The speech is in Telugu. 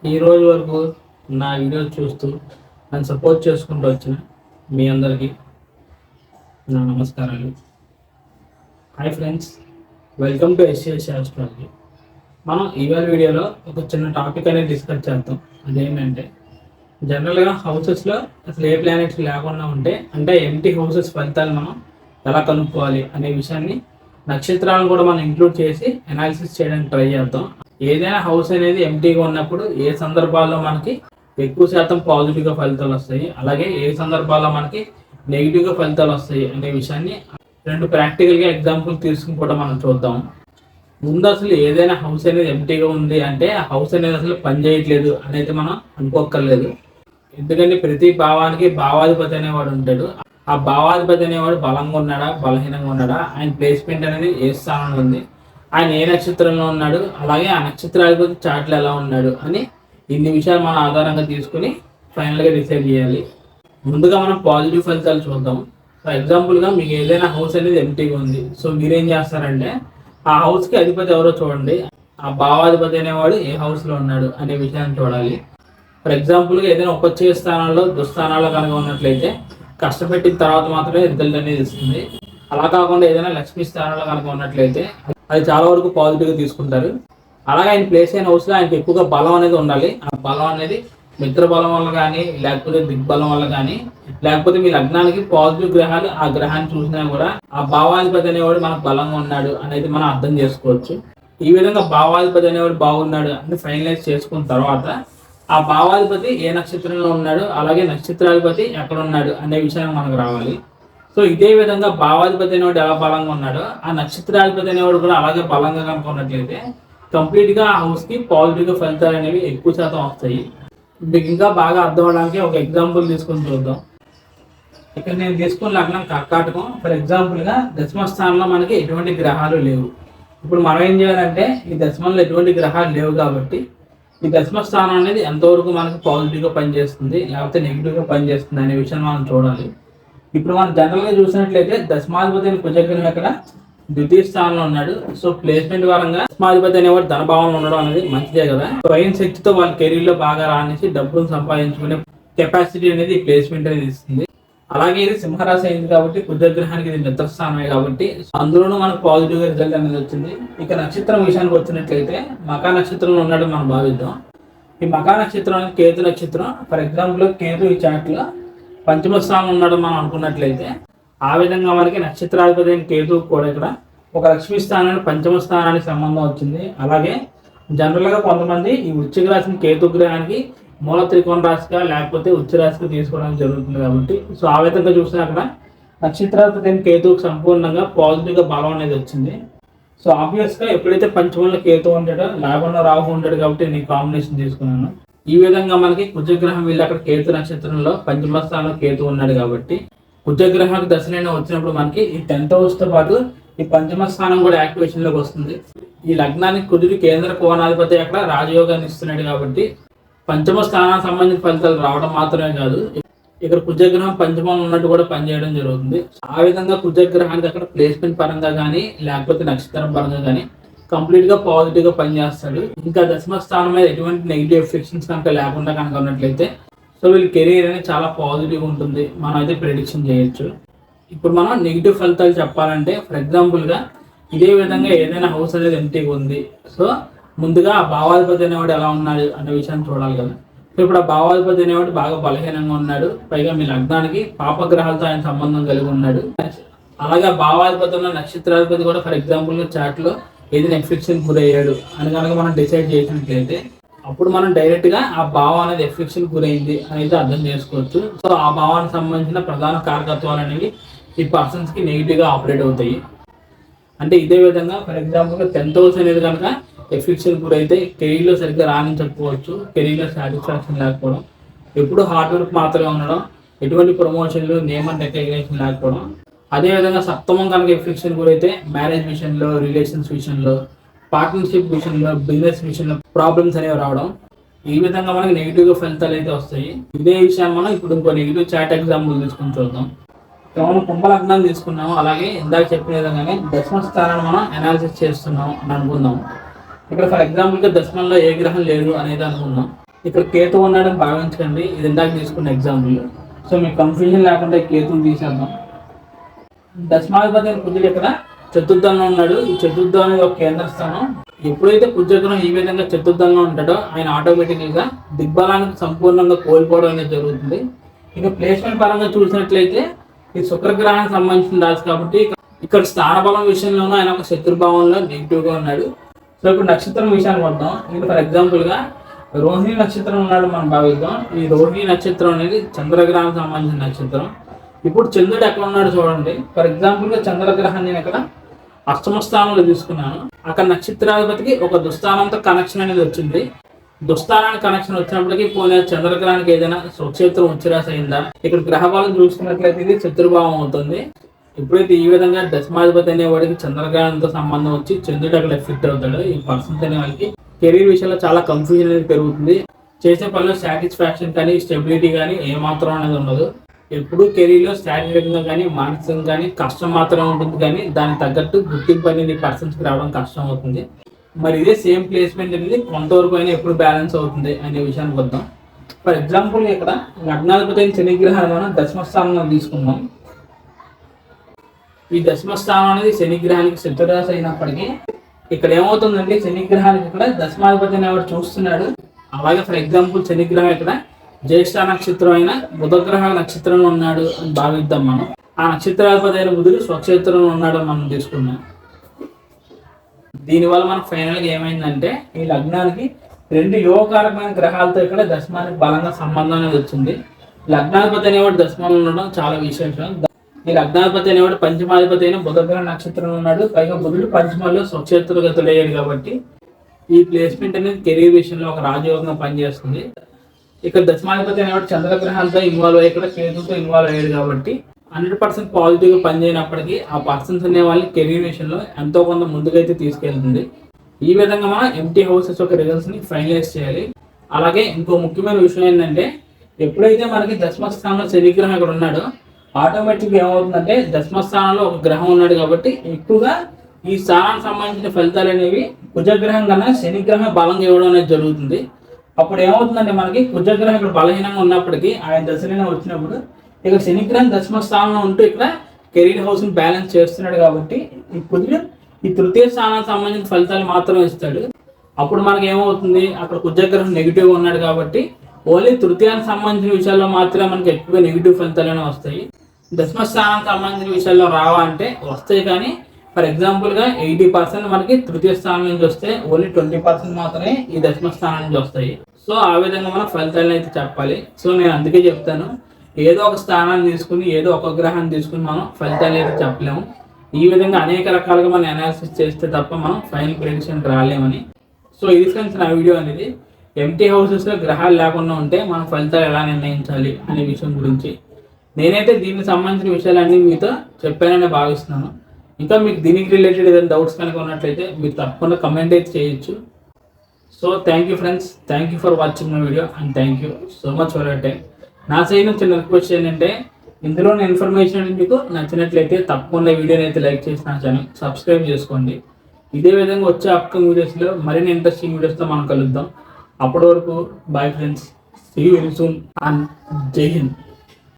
ఈ రోజు వరకు నా వీడియో చూస్తూ నన్ను సపోర్ట్ చేసుకుంటూ వచ్చిన మీ అందరికీ నా నమస్కారాలు. Hi friends, welcome to SS astrology. మనం ఇవాళ వీడియోలో ఒక చిన్న టాపిక్ అనేది డిస్కస్ చేద్దాం. అదేంటంటే జనరల్గా హౌసెస్లో అసలు ఏ ప్లానెట్స్ లేకుండా ఉంటే అంటే ఎంటీ హౌసెస్ ఫలితాలు మనం ఎలా కనుక్కోవాలి అనే విషయాన్ని నక్షత్రాలను కూడా మనం ఇంక్లూడ్ చేసి అనాలిసిస్ చేయడానికి ట్రై చేద్దాం. ఏదైనా హౌస్ అనేది ఎంటీగా ఉన్నప్పుడు ఏ సందర్భాల్లో మనకి ఎక్కువ శాతం పాజిటివ్గా ఫలితాలు వస్తాయి, అలాగే ఏ సందర్భాల్లో మనకి నెగిటివ్గా ఫలితాలు వస్తాయి అనే విషయాన్ని రెండు ప్రాక్టికల్గా ఎగ్జాంపుల్ తీసుకుని కూడా మనం చూద్దాం. ముందు అసలు ఏదైనా హౌస్ అనేది ఎంటీగా ఉంది అంటే ఆ హౌస్ అనేది అసలు పని చేయట్లేదు అనేది మనం అనుకోక్కర్లేదు. ఎందుకంటే ప్రతి భావానికి భావాధిపతి అనేవాడు ఉంటాడు. ఆ భావాధిపతి అనేవాడు బలంగా ఉన్నాడా బలహీనంగా ఉన్నాడా, ఆయన ప్లేస్మెంట్ అనేది ఏ స్థానంలో ఉంది, ఆయన ఏ నక్షత్రంలో ఉన్నాడు, అలాగే ఆ నక్షత్రాధిపతి చార్ట్లు ఎలా ఉన్నాడు అని ఇన్ని విషయాలు మనం ఆధారంగా తీసుకుని ఫైనల్గా డిసైడ్ చేయాలి. ముందుగా మనం పాజిటివ్ ఫలితాలు చూద్దాం. ఫర్ ఎగ్జాంపుల్గా మీకు ఏదైనా హౌస్ అనేది ఎంటీగా ఉంది, సో మీరేం చేస్తారంటే ఆ హౌస్కి అధిపతి ఎవరో చూడండి, ఆ భావాధిపతి అనేవాడు ఏ హౌస్లో ఉన్నాడు అనే విషయాన్ని చూడాలి. ఫర్ ఎగ్జాంపుల్గా ఏదైనా ఉపచయ స్థానాల్లో దుస్థానాల్లో కనుక ఉన్నట్లయితే కష్టపెట్టిన తర్వాత మాత్రమే రిజల్ట్ అనేది ఇస్తుంది. అలా కాకుండా ఏదైనా లక్ష్మీ స్థానంలో కనుక ఉన్నట్లయితే అది చాలా వరకు పాజిటివ్గా తీసుకుంటారు. అలాగే ఆయన ప్లేస్ అయిన హౌస్లో ఆయనకి ఎక్కువగా బలం అనేది ఉండాలి. ఆ బలం అనేది మిత్ర బలం వల్ల కానీ, లేకపోతే దిగ్బలం వల్ల కానీ, లేకపోతే మీ లగ్నానికి పాజిటివ్ గ్రహాలు ఆ గ్రహాన్ని చూసినా కూడా ఆ భావాధిపతి అనేవాడు మనకు బలంగా ఉన్నాడు అనేది మనం అర్థం చేసుకోవచ్చు. ఈ విధంగా భావాధిపతి అనేవాడు బాగున్నాడు అని ఫైనలైజ్ చేసుకున్న తర్వాత ఆ భావాధిపతి ఏ నక్షత్రంలో ఉన్నాడు, అలాగే నక్షత్రాధిపతి ఎక్కడ ఉన్నాడు అనే విషయాన్ని మనకు రావాలి. సో ఇదే విధంగా భావాధిపతి అనేవాడు ఎలా బలంగా ఉన్నాడో ఆ నక్షత్రాధిపతి అనేవాడు కూడా అలాగే బలంగా కనుక్కున్నట్లయితే కంప్లీట్గా ఆ హౌస్కి పాజిటివ్గా ఫలితాలు అనేవి ఎక్కువ శాతం వస్తాయి. మీకు ఇంకా బాగా అర్థం అవడానికి ఒక ఎగ్జాంపుల్ తీసుకొని చూద్దాం. ఇక్కడ నేను తీసుకున్న లగ్నం కర్కాటకం. ఫర్ ఎగ్జాంపుల్గా దశమ స్థానంలో మనకి ఎటువంటి గ్రహాలు లేవు. ఇప్పుడు మనం ఏం చేయాలంటే ఈ దశమంలో ఎటువంటి గ్రహాలు లేవు కాబట్టి ఈ దశమ స్థానం అనేది ఎంతవరకు మనకి పాజిటివ్గా పనిచేస్తుంది లేకపోతే నెగిటివ్గా పనిచేస్తుంది అనే విషయాన్ని మనం చూడాలి. ఇప్పుడు మనం జనరల్గా చూసినట్లయితే దశమాధిపతి కుజగ్రహం ఇక్కడ ద్వితీయ స్థానంలో ఉన్నాడు. సో ప్లేస్మెంట్ పరంగా దశమాధిపతి అనేవాడు ధనభావంలో ఉండడం అనేది మంచిదే కదా. స్వయం శక్తితో వాళ్ళ కెరీర్లో బాగా రాణించి డబ్బును సంపాదించుకునే కెపాసిటీ అనేది ప్లేస్మెంట్ అనేది ఇస్తుంది. అలాగే ఇది సింహరాశి అయింది కాబట్టి కుజగ్రహానికి ఇది మిత్రస్థానమే కాబట్టి అందులోనూ మనకు పాజిటివ్గా రిజల్ట్ అనేది వచ్చింది. ఇక నక్షత్రం విషయానికి వచ్చినట్లయితే మకా నక్షత్రంలో ఉన్నాడు మనం భావిద్దాం. ఈ మకా నక్షత్రం అనేది కేతు నక్షత్రం. ఫర్ ఎగ్జాంపుల్ కేతు ఈ చాట్లో పంచమ స్థానంలో ఉన్నాడు మనం అనుకున్నట్లయితే ఆ విధంగా మనకి నక్షత్రాధిపతి అయిన కేతు కూడా ఇక్కడ ఒక లక్ష్మీ స్థానానికి పంచమ స్థానానికి సంబంధం వచ్చింది. అలాగే జనరల్గా కొంతమంది ఈ వృశ్చిక రాశిని కేతు గ్రహానికి మూల త్రికోణ రాశిగా లేకపోతే ఉచ్చ రాశిగా తీసుకోవడం జరుగుతుంది కాబట్టి సో ఆ విధంగా చూసినా అక్కడ నక్షత్రాధిపతి అయిన కేతువుకి సంపూర్ణంగా పాజిటివ్గా బలం అనేది వచ్చింది. సో ఆబ్వియస్గా ఎప్పుడైతే పంచమంలో కేతు ఉంటాడో లాభంలో రాహు ఉంటాడు కాబట్టి నేను కాంబినేషన్ తీసుకున్నాను. ఈ విధంగా మనకి కుజగ్రహం వీళ్ళు అక్కడ కేతు నక్షత్రంలో పంచమ స్థానంలో కేతు ఉన్నాడు కాబట్టి కుజగ్రహానికి దశలైనా వచ్చినప్పుడు మనకి ఈ 10th హౌస్తో పాటు ఈ పంచమ స్థానం కూడా యాక్టివేషన్లోకి వస్తుంది. ఈ లగ్నానికి కుజుడు కేంద్ర కోణాధిపతి అక్కడ రాజయోగాన్ని ఇస్తున్నాడు కాబట్టి పంచమ స్థానానికి సంబంధించిన ఫలితాలు రావడం మాత్రమే కాదు, ఇక్కడ కుజగ్రహం పంచమంలో ఉన్నట్టు కూడా పనిచేయడం జరుగుతుంది. ఆ విధంగా కుజగ్రహానికి అక్కడ ప్లేస్మెంట్ పరంగా కానీ లేకపోతే నక్షత్రం పరంగా కానీ కంప్లీట్గా పాజిటివ్గా పనిచేస్తాడు. ఇంకా దశమ స్థానం మీద ఎటువంటి నెగిటివ్ ఎఫెక్షన్స్ కనుక లేకుండా కనుక ఉన్నట్లయితే సో వీళ్ళ కెరీర్ అనేది చాలా పాజిటివ్గా ఉంటుంది, మనం అయితే ప్రెడిక్షన్ చేయొచ్చు. ఇప్పుడు మనం నెగిటివ్ ఫలితాలు చెప్పాలంటే ఫర్ ఎగ్జాంపుల్గా ఇదే విధంగా ఏదైనా హౌస్ అనేది ఎంటీగా ఉంది. సో ముందుగా ఆ భావాధిపతి అనేవాడు ఎలా ఉన్నాడు అనే విషయాన్ని చూడాలి కదా. సో ఇప్పుడు ఆ భావాధిపతి అనేవాడు బాగా బలహీనంగా ఉన్నాడు, పైగా మీ లగ్నానికి పాపగ్రహాలతో ఆయన సంబంధం కలిగి ఉన్నాడు. అలాగే ఆ భావాధిపతి ఉన్న నక్షత్రాధిపతి కూడా ఫర్ ఎగ్జాంపుల్గా చాట్లో ఏదైనా ఎఫెక్షన్ గురయ్యాడు అని కనుక మనం డిసైడ్ చేసినట్లయితే అప్పుడు మనం డైరెక్ట్గా ఆ భావం అనేది ఎఫెక్షన్ గురైంది అనేది అర్థం చేసుకోవచ్చు. సో ఆ భావానికి సంబంధించిన ప్రధాన కారకత్వాలు అనేవి ఈ పర్సన్స్కి నెగిటివ్గా ఆపరేట్ అవుతాయి. అంటే ఇదే విధంగా ఫర్ ఎగ్జాంపుల్గా 10th హౌస్ అనేది కనుక ఎఫెక్షన్ గురైతే కెరీర్లో సరిగ్గా రాణించకపోవచ్చు, కెరీర్లో సాటిస్ఫాక్షన్ లేకపోవడం, ఎప్పుడు హార్డ్ వర్క్ మాత్రమే ఉండడం, ఎటువంటి ప్రమోషన్లు నేమ్ అండ్ రికగ్నిషన్ లేకపోవడం. అదేవిధంగా సప్తమం కనుక ఎఫెక్షన్ గురైతే మ్యారేజ్ విషయంలో, రిలేషన్స్ విషయంలో, పార్ట్నర్షిప్ విషయంలో, బిజినెస్ విషయంలో ప్రాబ్లమ్స్ అనేవి రావడం. ఈ విధంగా మనకి నెగిటివ్గా ఫలితాలు అయితే వస్తాయి. ఇదే విషయాన్ని మనం ఇప్పుడు ఇంకో నెగిటివ్ చాట్ ఎగ్జాంపుల్ తీసుకొని చూద్దాం. మనం కుంభలగ్నాన్ని తీసుకున్నాము, అలాగే ఇందాక చెప్పిన విధంగానే దశమ స్థానాన్ని మనం అనాలిసిస్ చేస్తున్నాం అని అనుకుందాం. ఇక్కడ ఫర్ ఎగ్జాంపుల్గా దశమంలో ఏ గ్రహం లేదు అనేది అనుకుందాం. ఇక్కడ కేతు ఉన్నాడని భావించండి, ఇది ఇందాక తీసుకున్న ఎగ్జాంపుల్. సో మీకు కన్ఫ్యూజన్ లేకుండా కేతుని తీసేద్దాం. దశమాధిపతి కుజుడు ఇక్కడ చతుర్థంలో ఉన్నాడు. ఈ చతుర్థం అనేది ఒక కేంద్ర స్థానం. ఎప్పుడైతే కుజగ్రహం ఈ విధంగా చతుర్థంలో ఉంటాడో ఆయన ఆటోమేటిక్గా దిగ్బలానికి సంపూర్ణంగా కోల్పోవడం అనేది జరుగుతుంది. ఇక ప్లేస్మెంట్ పరంగా చూసినట్లయితే ఇది శుక్రగ్రహానికి సంబంధించిన రాశి కాబట్టి ఇక్కడ స్థానబలం విషయంలోనూ ఆయన ఒక శత్రుభావంలో నెగిటివ్గా ఉన్నాడు. సో ఇప్పుడు నక్షత్రం విషయానికి వద్దాం. ఇది ఫర్ ఎగ్జాంపుల్గా రోహిణి నక్షత్రం ఉన్నాడు మనం భావిద్దాం. ఈ రోహిణి నక్షత్రం అనేది చంద్రగ్రహానికి సంబంధించిన నక్షత్రం. ఇప్పుడు చంద్రుడు ఎక్కడ ఉన్నాడు చూడండి. ఫర్ ఎగ్జాంపుల్గా చంద్రగ్రహాన్ని నేను ఇక్కడ అష్టమ స్థానంలో తీసుకున్నాను. అక్కడ నక్షత్రాధిపతికి ఒక దుస్థానంతో కనెక్షన్ అనేది వచ్చింది. దుస్థానానికి కనెక్షన్ వచ్చినప్పటికీ పోనీ చంద్రగ్రహానికి ఏదైనా స్వక్షేత్రం ఉచ్చిరాశి అయిందా? ఇక్కడ గ్రహబలం చూసుకున్నట్లయితే ఇది శత్రుభావం అవుతుంది. ఎప్పుడైతే ఈ విధంగా దశమాధిపతి అనేవాడికి చంద్రగ్రహంతో సంబంధం వచ్చి చంద్రుడు అక్కడ ఎఫెక్ట్ అవుతాడు, ఈ పర్సన్స్ అనే వాళ్ళకి కెరీర్ విషయంలో చాలా కన్ఫ్యూజన్ అనేది పెరుగుతుంది. చేసే పనిలో సాటిస్ఫాక్షన్ కానీ స్టెబిలిటీ కానీ ఏమాత్రం అనేది ఉండదు. ఎప్పుడు కెరీర్లో శారీరకంగా కానీ మానసికంగా కానీ కష్టం మాత్రమే ఉంటుంది, కానీ దానికి తగ్గట్టు గుర్తింపు అనేది పర్సన్స్కి రావడం కష్టం అవుతుంది. మరి ఇదే సేమ్ ప్లేస్మెంట్ అనేది కొంతవరకు అయినా ఎప్పుడు బ్యాలెన్స్ అవుతుంది అనే విషయానికి వద్దాం. ఫర్ ఎగ్జాంపుల్ ఇక్కడ లగ్నాధిపతి అయిన శని గ్రహాన్ని మనం దశమ స్థానంలో తీసుకుందాం. ఈ దశమ స్థానం అనేది శని గ్రహానికి శత్రురాశి అయినప్పటికీ ఇక్కడ ఏమవుతుందంటే శని గ్రహానికి ఇక్కడ దశమాధిపతి అనేవాడు చూస్తున్నాడు. అలాగే ఫర్ ఎగ్జాంపుల్ శని గ్రహం ఇక్కడ జ్యేష్ఠ నక్షత్రం అయిన బుధగ్రహ నక్షత్రంలో ఉన్నాడు అని భావిద్దాం మనం. ఆ నక్షత్రాధిపతి అయిన బుధుడు స్వక్షేత్రంలో ఉన్నాడు అని మనం తీసుకున్నాం. దీనివల్ల మనకు ఫైనల్గా ఏమైందంటే ఈ లగ్నానికి రెండు యోగకారకమైన గ్రహాలతో ఇక్కడ దశమానికి బలంగా సంబంధం అనేది వచ్చింది. లగ్నాధిపతి అనేవాడు దశమంలో ఉండడం చాలా విశేషం. ఈ లగ్నాధిపతి అనేవాడు పంచమాధిపతి అయిన బుధగ్రహ నక్షత్రంలో ఉన్నాడు. పైగా బుధుడు పంచమాల్లో స్వక్షేత్రగతుడయ్యాడు కాబట్టి ఈ ప్లేస్మెంట్ అనేది కెరీర్ విషయంలో ఒక రాజయోగంగా పనిచేస్తుంది. ఇక్కడ దశమాధిపతి అనేవాడు చంద్రగ్రహాలతో ఇన్వాల్వ్ అయ్యి ఇక్కడ కేతుతో ఇన్వాల్వ్ అయ్యాడు కాబట్టి 100% పాజిటివ్గా పనిచేయనప్పటికీ ఆ పర్సన్స్ అనే వాళ్ళని కెరీర్ విషయంలో ఎంతో కొంత ముందుకైతే తీసుకెళ్తుంది. ఈ విధంగా మనం ఎంటీ హౌసెస్ యొక్క రిజల్ట్స్ని ఫైనలైజ్ చేయాలి. అలాగే ఇంకో ముఖ్యమైన విషయం ఏంటంటే ఎప్పుడైతే మనకి దశమ స్థానంలో శనిగ్రహం ఇక్కడ ఉన్నాడో ఆటోమేటిక్గా ఏమవుతుందంటే దశమ స్థానంలో ఒక గ్రహం ఉన్నాడు కాబట్టి ఎక్కువగా ఈ స్థానానికి సంబంధించిన ఫలితాలు అనేవి కుజగ్రహం కన్నా శనిగ్రహం బలంగా ఇవ్వడం అనేది జరుగుతుంది. అప్పుడు ఏమవుతుందంటే మనకి కుజగ్రహం ఇక్కడ బలహీనంగా ఉన్నప్పటికీ ఆయన దశలైనా వచ్చినప్పుడు ఇక్కడ శనిగ్రహం దశమ స్థానంలో ఉంటూ ఇక్కడ కెరీర్ హౌస్ని బ్యాలెన్స్ చేస్తున్నాడు కాబట్టి ఈ కుజుడు ఈ తృతీయ స్థానానికి సంబంధించిన ఫలితాలు మాత్రమే ఇస్తాడు. అప్పుడు మనకి ఏమవుతుంది అక్కడ కుజగ్రహం నెగిటివ్గా ఉన్నాడు కాబట్టి ఓన్లీ తృతీయానికి సంబంధించిన విషయాల్లో మాత్రమే మనకి ఎక్కువగా నెగిటివ్ ఫలితాలనే వస్తాయి. దశమ స్థానానికి సంబంధించిన విషయాల్లో రావా అంటే వస్తాయి, కానీ ఫర్ ఎగ్జాంపుల్గా 80% మనకి తృతీయ స్థానం నుంచి వస్తే ఓన్లీ 20% మాత్రమే ఈ దశమ స్థానం నుంచి వస్తాయి. సో ఆ విధంగా మనం ఫలితాలను అయితే చెప్పాలి. సో నేను అందుకే చెప్తాను, ఏదో ఒక స్థానాన్ని తీసుకుని ఏదో ఒక గ్రహాన్ని తీసుకుని మనం ఫలితాలు అయితే చెప్పలేము. ఈ విధంగా అనేక రకాలుగా మనం అనాలిసిస్ చేస్తే తప్ప మనం ఫైనల్ ప్రెడిక్షన్ రాలేమని. సో ఇది ఫ్రెండ్స్ నా వీడియో అనేది. ఎంటీ హౌసెస్లో గ్రహాలు లేకుండా ఉంటే మనం ఫలితాలు ఎలా నిర్ణయించాలి అనే విషయం గురించి నేనైతే దీనికి సంబంధించిన విషయాలన్నీ మీతో చెప్పానని భావిస్తున్నాను. ఇంకా మీకు దీనికి రిలేటెడ్ ఏదైనా డౌట్స్ కనుక ఉన్నట్లయితే మీరు తప్పకుండా కమెంట్ అయితే చేయొచ్చు. So thank you friends, thank you for watching my video and thank you so much for your time. నా సైడ్ నుంచి చిన్న రిక్వెస్ట్ ఏంటంటే ఇందులోని ఇన్ఫర్మేషన్ మీకు నచ్చినట్లయితే తప్పకుండా వీడియోని అయితే లైక్ చేసి నా ఛానల్ సబ్స్క్రైబ్ చేసుకోండి. ఇదే విధంగా వచ్చే అప్కమింగ్ వీడియోస్లో మరిన్ని ఇంట్రెస్టింగ్ వీడియోస్తో మనం కలుద్దాం. అప్పటి వరకు bye friends, see you very soon and జై హింద్.